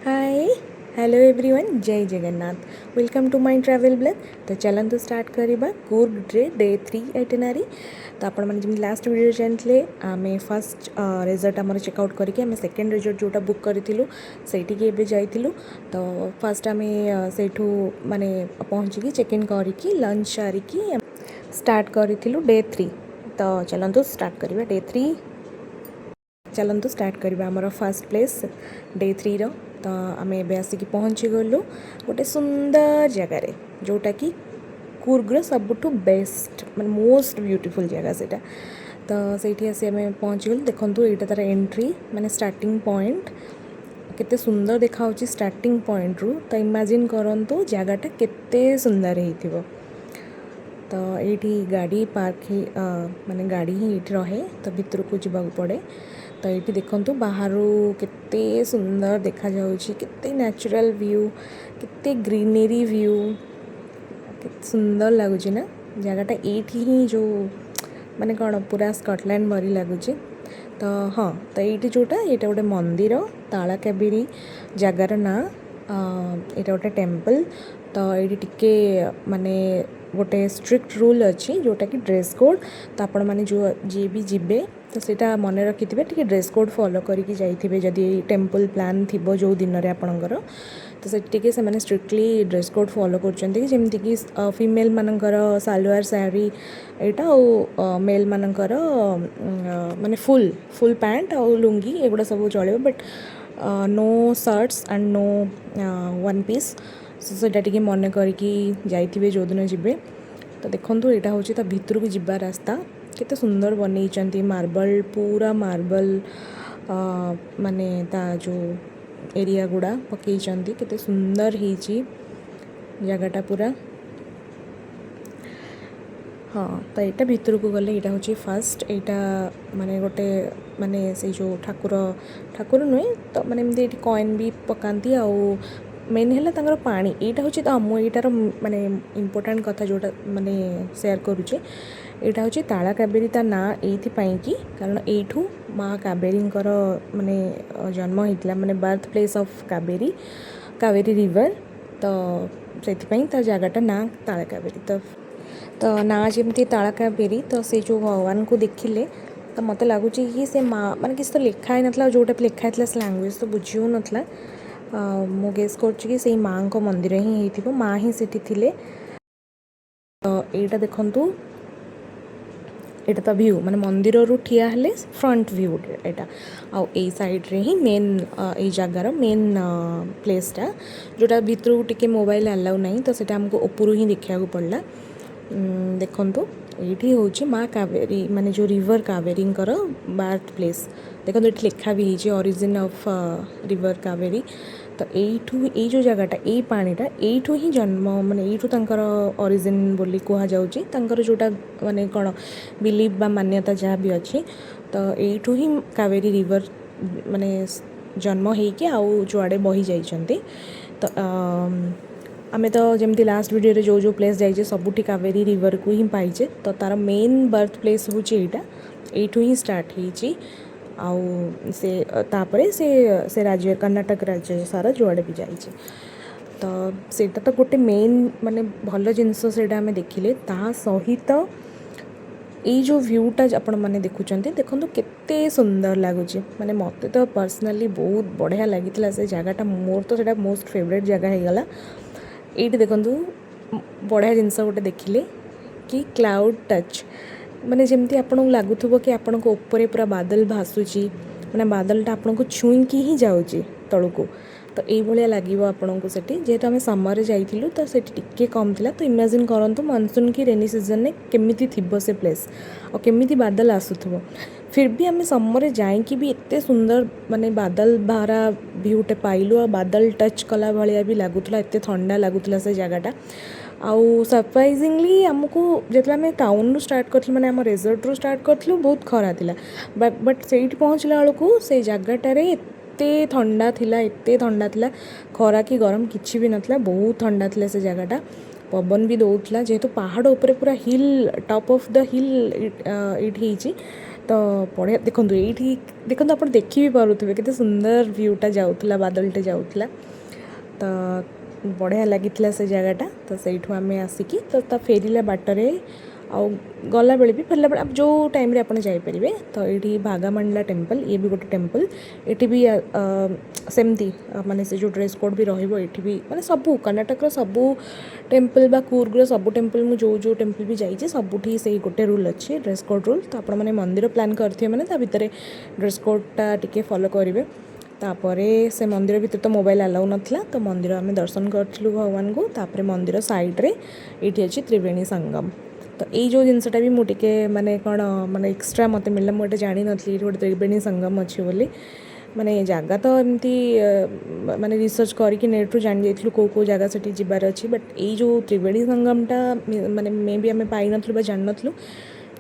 हाय hello everyone जय Jagannath welcome to my travel blog. तो चलतु स्टार्ट करवा कूर्ग डे 3 आइटिनरी। तो आपण मैंने जमी लास्ट वीडियो जानते आम फर्स्ट रिजल्ट आम चेकआउट करके आम सेकेंड रिजल्ट जोटा बुक करूँ से जाइलु। तो फर्स्ट आम से माने पहुँचिकी चेक इन करके लंच सारिकी स्टार्ट करूँ डे 3। तो चलतु स्टार्ट करवा डे 3। चलतु स्टार्ट करवा आमर फर्स्ट प्लेस डे 3 रो। तो आम ए आसिक पहुँची गलु गोटे सुंदर जगार जोटा कि कूर्गर सबुठु बेस्ट माने मोस्ट ब्यूटीफुल जगह से। तो सही आसी आम पहुँची गलु। देखु यहाँ तार एंट्री माने स्टार्टिंग पॉइंट केते सुंदर देखा स्टार्टिंग पॉइंट रू। तो इमेजिन करंतु जगहटा केते सुंदर होइथिबो। तो ये गाड़ी पार्क माने गाड़ी ही ये रहे तो भितर को जावाक पड़े। तो ये देखु बाहर केते सुंदर देखा जाउछि केते नेचुरल व्यू केते ग्रीनरी व्यू केते सुंदर लगुच ना जगहटा ये ही जो माने कौन पूरा स्कॉटलैंड भरी लगुच। तो हाँ तो ये जोटा ये गोटे मंदिर तालाकाबेरी जगार ना यहाँ गोटे टेम्पल। तो ये टिके माने गोटे स्ट्रिक्ट रूल अच्छी जोटा कि ड्रेस कोड। तो आपण मैंने जो जी भी जीवे तो सीटा मन रखि थे ड्रेस कोड फॉलो करके जाइए जदि टेम्पल प्लान थी जो दिन में आपणकर। तो से मैंने स्ट्रिक्टली ड्रेस कोड फॉलो करमती कि फीमेल मानकर सालवार साड़ी यहाँ मेल मानकर माने फुल फुल पैंट और लुंगी एगुड़ा सब चलो but no shirts and no one piece सेटा टी मन करके जाइए जो दिन जी। तो देखो यहाँ हूँ तो भितर को जीवा रास्ता केते सुंदर बनई मार्बल पूरा मार्बल माने ता जो एरिया गुड़ा पकई केते सुंदर होइची जगहटा पूरा। हाँ तो यहाँ भितर को गले यहाँ हूँ फास्ट यहाँ माने गोटे माने से जो ठाकुर ठाकुर नुहे तो माने एमती कॉइन भी पकाती आउ मेन है पानी यहाँ हूँ। तो मुझार माने इम्पोर्टाट कथा जोटा माने शेयर करुचे यहाँ हूँ तालाकाबेरी ता ना एपाई कि कारण यू माँ कावेरी माने जन्म होता माने birth place of Kaveri Kaveri river. तो से जगहटा ना तालाकाबेरी। तो ना जमती तालाकाबेरी तो से जो भगवान को देखिले तो मत लगुच कि से माँ माने किसी तो लिखाई ना जोटा लिखाई से लांगुएज तो बुझी हो ना मु गेस कर माँ को मंदिर ही हो माँ ही सेठी थिले। तो यहाँ देखु यहाँ तो व्यू माने मंदिर रू ठिया हेले फ्रंट व्यू यहाँ आउ ए साइड रे ही मेन ये जगार मेन प्लेसटा जोटा भितर टिके मोबाइल अलाउ नहीं तो सेटा हमको ऊपर ही देखा पड़ला। देखु ये हूँ माँ कावेरी माने जो रिवर कावेरी बर्थ प्लेस देखो ये लिखा भी है ओरिजिन ऑफ रिवर कावेरी। तो यही जो जगहटा ये पानीटा यू ही जन्म माने यू ओरिजिन बोली कह जोटा माने कौन बिलीव बा मान्यता जहाँ भी अच्छी। तो यू ही कावेरी रिवर माने जन्म होके आउ जुआड़े बही जाइछन्ति। तो आमे तो जमती लास्ट वीडियो जो जो प्लेस जाइए सबुठी कावेरी रिवर को ही पाइचे। तो तार मेन बर्थ प्लेस हूँ यहाँ यू ही स्टार्ट होइची आउ से तापरे से राज्य कर्नाटक राज्य सारा जुआड़े भी जाइए। तो सेटा तो गोटे मेन माने भल जिनस से आम देखिले ता सहित ये जो व्यूटा आपण मैंने देखुंत देखो केते सुंदर लगुच माने मत तो पर्सनाली बहुत बढ़िया लगी से जगहटा मोर तो सेटा मोस्ट फेवरेट जगह हो गला। ये देखु बढ़िया जिनस गोटे देखिले कि क्लाउड टच माने जमती आपको लगुव कि आपण को ऊपर पूरा बादल भासुची माने बादलटा आपन को छुईकी ही जाऊँगी तलू को। तो ये लगे आपन को सेठी जेहेतु आम समर जाइलु तो सेठी टिके कम थिला। तो इमेजिन करंतु मानसून की रेनी सीजन में केमिति थिबो से प्लेस और केमिति बादल आसुथबो फिर भी आम समर जाइकी भी एते सुंदर माने बादल भरा व्यूटे पाइलु और बादल टच कला भाया भी लगुला एते ठंडा लगुला से जगहटा। आउ सरप्राइजिंगली आमको जो आम टाउन रू स्टार्ट कर मैंने आम रिजॉर्ट रू स्टार्ट करूँ बहुत खरा थिला बट से पहुँचला बेलू से जगहटार एते ठंडा थिला एते ठंडा थिला खरा कि गरम किसी भी नथिला बहुत ठंडा थिला से जगहटा पवन भी दौला जेहेतु पहाड़ उपर पूरा hill top of the hill it होइची। तो बढ़िया देखो ये देखो आप देखी भी पारे के सुंदर व्यूटा जाऊला बादलटे जाऊला तो बढ़िया लगी से जगहटा तो सहीठू आम आसिकी तो फेरला बाटरे आउ गला बेले भी फेरला बेले जो टाइम रे आपन जाई परिबे तो ये भागामंडला टेम्पल ये भी गोटे टेम्पल ये भी सेमती माने से जो ड्रेस कोड भी रहिबो ये भी माने सबू कर्नाटक सबू टेम्पल बा कूर्ग सबू टेम्पल मु जो टेम्पल भी जाइए सबुठी से गोटे रूल अच्छी ड्रेस कोड रूल तो आपण मैंने मंदिर प्लान करथिबे माने ता भितर ड्रेस कोडटा टिके फॉलो करेंगे तापर से मंदिर भीतर तो मोबाइल अलाउ नाला तो मंदिर आम दर्शन करूँ भगवान को तापर मंदिर साइड्रे ये अच्छी त्रिवेणी संगम तो यही जो जिनसटा भी मुझे माने कौन माने एक्सट्रा मत मिलला मुझे जानी नी गोटे त्रिवेणी संगम अच्छी बोली माने जगह तो एमती माने रिसर्च करके नेट रू जान जाइलु को जगह से जीवार अच्छी बट यही जो त्रिवेणी संगमटा माने मे भी आम पाई नथलु जान नथलु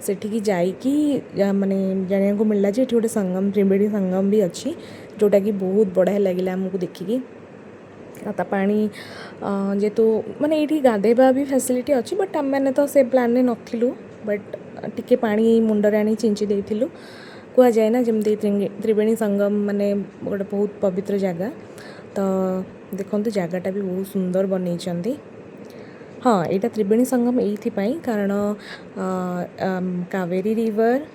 सेठी जाइकी माने जानिया को मिलला जे गोटे संगम त्रिवेणी संगम भी अच्छी जोटा कि बहुत बढ़िया लगे आमको देखिकी ता पानी जेहेतु माने ये गाधेबा भी फैसिलिटी अच्छी बट आम मैंने तो से प्लान नथिलु बट टिके पानी मुंडरे आनी चिंची देइथिलु कह जाए ना जमती त्रिवेणी संगम माने गोटे बहुत पवित्र जगह तो देखो जगहटा भी बहुत सुंदर बनई हाँ यहाँ त्रिवेणी संगम ये कारण कावेरी रिवर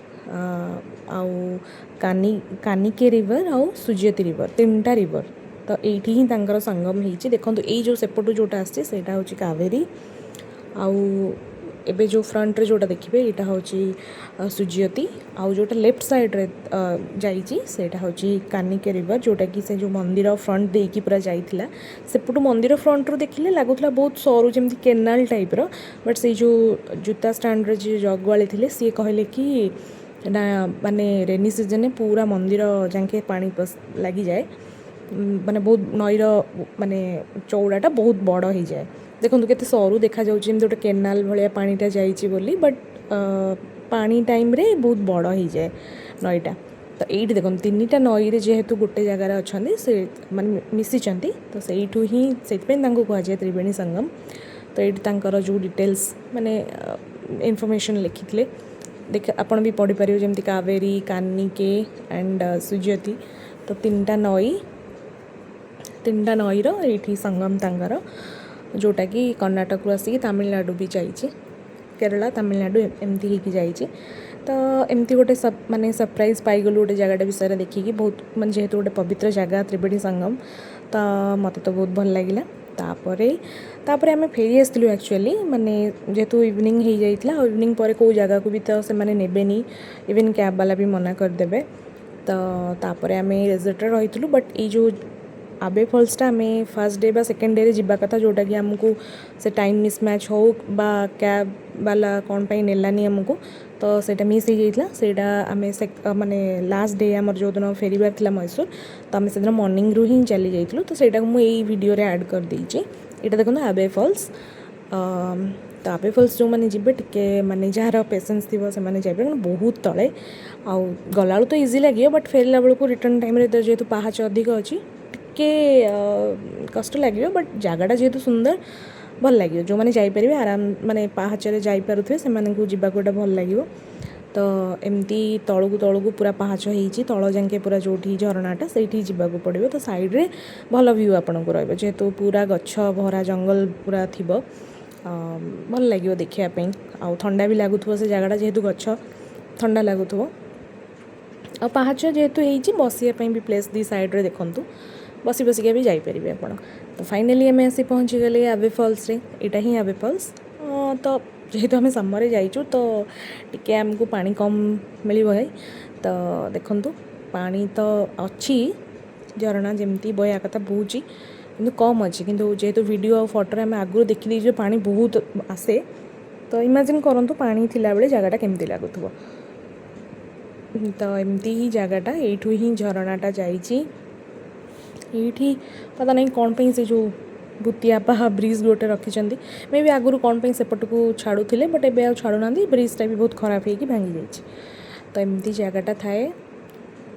आउ कानिके रिवर आउ सुजयती रिवर तीनटा रिवर तो ये ही तांकर संगम होती देखो ये जो सेपटू जोटा आसी सेटा होची कावेरी आउ एबे जो फ्रंट रे जोटा देखिए यहाँ हूँ सुजयती आउ जोटा लेफ्ट साइड रे जाइए सेटा हूँ कानिके रिवर जोटा कि से जो मंदिर फ्रंट देकी पूरा जाइथिला सेपटू मंदिर फ्रंट रू देखिले लगुला बहुत सरू जमी केनाल टाइप रो बट से जो जूता स्टैंड रे जो जगवाली थे सी कहले कि ना माने रेनी सीजन पूरा मंदिर जाके पानी लगी जाए माने बहुत नईर माने चौड़ाटा बहुत बड़ हो जाए देखो केते सरू देखा जाउछि जमी गोटे केनाल भाया पानीटा जाइछि बोली बट पानी टाइम रे बहुत बड़ हो जाए नईटा तो ये देखो तीन टा नई जेहेतु गोटे जगार अच्छा से माने मिशिचंती तो सहीठू ही से कह जाए त्रिवेणी संगम तो ये जो डिटेल्स माने इनफॉरमेशन लिखी देख आपण भी पढ़ी पारे जमी कावेरी कानिके एंड सुजयती तो तीन टा नईर ये संगम तांगर जोटा कि कर्नाटक आसिक तमिलनाडु भी जाइए केरला तमिलनाडु एमती ही जाइए तो एमती गोटे माने सरप्राइज पाईगलु गोटे जगह विषय देखिकी बहुत माने जेहेतु गोटे पवित्र जगह त्रिवेणी संगम तो मत तो बहुत भल लगे तापर आम फेरी आसलु एक्चुअली माने जेहेतु इवनिंग हो जाइए इवनिंग पर कौ जगह को भी तो से नेबेनी इवन कैब वाला भी मना करदे तो तापर आम रिजल्ट रही बट ये जो आबे फॉल्सटा आम फर्स्ट डे बा सेकेंड डे जावा कथा जोटा कि आमको से टाइम मिसमैच हो बा कैब वाला कौन पाई नेलानी आमको तो सेटा मिस हो जाइए सेटा आम माने लास्ट डे आमर जो दिन फेरबार था मैसूर तो आम से मॉर्निंग रू ही चली जाइलु तो सेटा मुझे वीडियो रे ऐड कर देइछि एटा देखो आबे फॉल्स तो आबे फॉल्स जो मैंने जीवे टिके माने जार पेसेंस थी से मैंने जाइए बहुत तले आउ गला तो इजी लगे बट फेरला बेलू रिटर्न टाइम जेहेतु पहाच अधिक अच्छी टिके कष्ट लगे बट जगहटा जेहेतु सुंदर भल लगे जो मैंने जापर आराम माने पहाचरे जापे से गोटे भल लगे तो एमती तलू पूरा पहाच हो तल जाके पूरा जो झरनाटा से जावाक पड़ो तो साइड्रे भल व्यू आपन को जेहेतु पूरा गछ भरा जंगल पूरा थी भल लगे देखापी आउ ठंडा भी लगुव से जगहटा जेहेतु गछ ठंडा लगुव आ पहाच जेहेतु हो बसापी भी प्लेस दी साइड्रे देखूँ बसी बसिका भी जापरेंगे आप तो फाइनाली आम आसी पहुँची गले आबे फॉल्स रे यहाँ ही आबे फॉल्स तो जेहेतु आम समर जाइचु तो टिके आमको पानी कम मिल है तो देखु पानी तो अच्छी झरना जमती बया कथा बोची कि कम अच्छी किंतु जेहेतु वीडियो और फोटो आम आगु देखी जो पानी बहुत आसे तो इमेजिन करंतु पानी थिला बेले जगहटा केमती लगुव तो एमती ही जगहटा एठू ही झरनाटा जाइए ये पता नहीं कौन पे से जो भूतियापा ब्रिज गोटे रखिंट मे भी आगुरी कौन पे सेपट को छाड़ूले बट ए छाड़ूना ब्रिजटा भी बहुत खराब हो भांगी जाइए तो एमती जगहटा थाए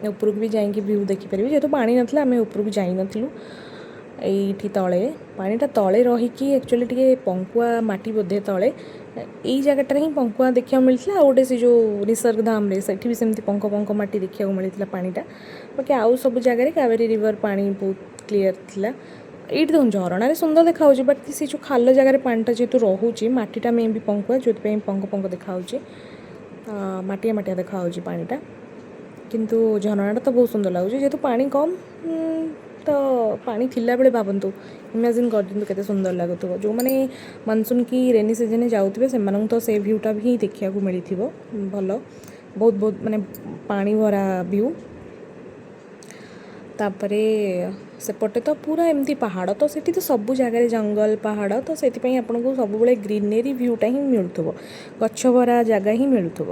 उपरक भी जाकि व्यू देखिपारे जेहेतु पानी नाला आम उपरक जाई नथिलु ये तले पानीटा तले रहीकि एक्चुअली टे पंकुआ माटी बोधे तले ଏଇ ଜାଗାଟାରେ ହିଁ ପଙ୍କୁଆ ଦେଖିବାକୁ ମିଳିଥିଲା। ଆଉ ଗୋଟେ ସେ ଯେଉଁ ନିସର୍ଗ ଧାମରେ ସେଠି ବି ସେମିତି ପଙ୍କ ପଙ୍କ ମାଟି ଦେଖିବାକୁ ମିଳିଥିଲା ପାଣିଟା। ବାକି ଆଉ ସବୁ ଜାଗାରେ କାବେରୀ ରିଭର ପାଣି ବହୁତ କ୍ଲିଅର୍ ଥିଲା। ଏଇଠି ଦେଖୁନ ଝରଣାରେ ସୁନ୍ଦର ଦେଖାହେଉଛି, ବଟ୍ ସେ ଯେଉଁ ଖାଲ ଜାଗାରେ ପାଣିଟା ଯେହେତୁ ରହୁଛି ମାଟିଟା ମେ ବି ପଙ୍କୁଆ, ଯେଉଁଥିପାଇଁ ପଙ୍କ ପଙ୍କ ଦେଖାହେଉଛି, ମାଟିଆ ମାଟିଆ ଦେଖାହେଉଛି ପାଣିଟା। କିନ୍ତୁ ଝରଣାଟା ତ ବହୁତ ସୁନ୍ଦର ଲାଗୁଛି। ଯେହେତୁ ପାଣି କମ୍ ତ ପାଣି ଥିଲାବେଳେ ଭାବନ୍ତୁ, ଇମାଜିନ୍ କରିଦିଅନ୍ତୁ କେତେ ସୁନ୍ଦର ଲାଗୁଥିବ। ଯେଉଁମାନେ ମନସୁନ୍ କି ରେନି ସିଜନ୍ରେ ଯାଉଥିବେ ସେମାନଙ୍କୁ ତ ସେ ଭ୍ୟୁଟା ବି ହିଁ ଦେଖିବାକୁ ମିଳିଥିବ। ଭଲ ବହୁତ ବହୁତ ମାନେ ପାଣି ଭରା ଭ୍ୟୁ। ତାପରେ ସେପଟେ ତ ପୁରା ଏମିତି ପାହାଡ଼, ତ ସେଠି ତ ସବୁ ଜାଗାରେ ଜଙ୍ଗଲ ପାହାଡ଼, ତ ସେଥିପାଇଁ ଆପଣଙ୍କୁ ସବୁବେଳେ ଗ୍ରୀନେରୀ ଭ୍ୟୁଟା ହିଁ ମିଳୁଥିବ, ଗଛ ଭରା ଜାଗା ହିଁ ମିଳୁଥିବ।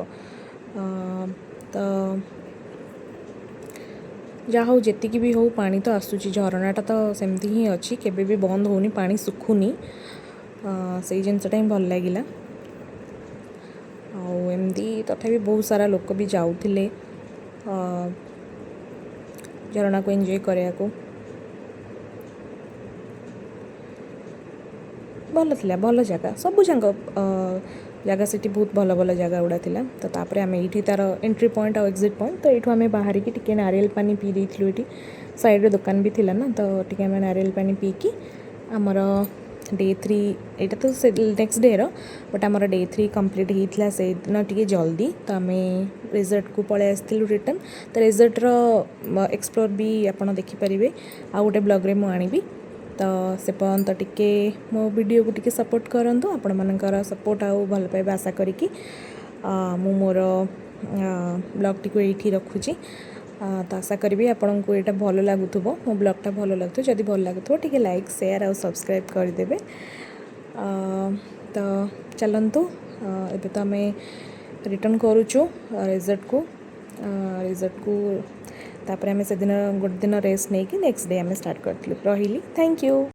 ତ ଯାହା ହଉ ଯେତିକି ବି ହଉ ପାଣି ତ ଆସୁଛି, ଝରଣାଟା ତ ସେମିତି ହିଁ ଅଛି, କେବେ ବି ବନ୍ଦ ହେଉନି, ପାଣି ଶୁଖୁନି। ସେଇ ଜିନିଷଟା ହିଁ ଭଲ ଲାଗିଲା। ଆଉ ଏମିତି ତଥାପି ବହୁତ ସାରା ଲୋକ ବି ଯାଉଥିଲେ ଝରଣାକୁ ଏନ୍ଜୟ କରିବାକୁ। ଭଲ ଥିଲା, ଭଲ ଜାଗା, ସବୁ ଜାଗା ସେଠି ବହୁତ ଭଲ ଭଲ ଜାଗା ଗୁଡ଼ା ଥିଲା। ତ ତାପରେ ଆମେ ଏଇଠି ତା'ର ଏଣ୍ଟ୍ରି ପଏଣ୍ଟ ଆଉ ଏକ୍ଜିଟ୍ ପଏଣ୍ଟ, ତ ଏଇଠୁ ଆମେ ବାହାରିକି ଟିକେ ନାରିୟଲ ପାଣି ପିଇ ଦେଇଥିଲୁ। ଏଠି ସାଇଡ଼୍ରେ ଦୋକାନ ବି ଥିଲା ନା, ତ ଟିକେ ଆମେ ନାରିୟଲ ପାଣି ପିଇକି ଆମର ଡେ 3, ଏଇଟା ତ ସେ ନେକ୍ସଟ ଡେର, ବଟ୍ ଆମର ଡେ 3 କମ୍ପ୍ଲିଟ୍ ହେଇଥିଲା ସେଇଦିନ ଟିକେ ଜଲ୍ଦି। ତ ଆମେ ରିଜର୍ଟକୁ ପଳେଇ ଆସିଥିଲୁ ରିଟର୍ନ। ତ ରିଜର୍ଟର ଏକ୍ସପ୍ଲୋର ବି ଆପଣ ଦେଖିପାରିବେ ଆଉ ଗୋଟେ ବ୍ଲଗ୍ରେ ମୁଁ ଆଣିବି। ତ ସେ ପର୍ଯ୍ୟନ୍ତ ଟିକେ ମୋ ଭିଡ଼ିଓକୁ ଟିକେ ସପୋର୍ଟ କରନ୍ତୁ। ଆପଣମାନଙ୍କର ସପୋର୍ଟ ଆଉ ଭଲ ପାଇବା ଆଶା କରିକି ମୁଁ ମୋର ବ୍ଲଗ୍ଟିକୁ ଏଇଠି ରଖୁଛି। ତ ଆଶା କରିବି ଆପଣଙ୍କୁ ଏଇଟା ଭଲ ଲାଗୁଥିବ, ମୋ ବ୍ଲଗ୍ଟା ଭଲ ଲାଗୁଥିବ। ଯଦି ଭଲ ଲାଗୁଥିବ ଟିକେ ଲାଇକ୍, ସେୟାର ଆଉ ସବସ୍କ୍ରାଇବ୍ କରିଦେବେ। ତ ଚାଲନ୍ତୁ, ଏବେ ତ ଆମେ ରିଟର୍ନ କରୁଛୁ ରିଜର୍ଟକୁ। ତାପରେ ଆମେ ସେଦିନ ଗୋଟେ ଦିନ ରେଷ୍ଟ ନେଇକି ନେକ୍ସଟ ଡେ ଆମେ ଷ୍ଟାର୍ଟ କରିଥିଲୁ। ରହିଲି, ଥ୍ୟାଙ୍କ ୟୁ।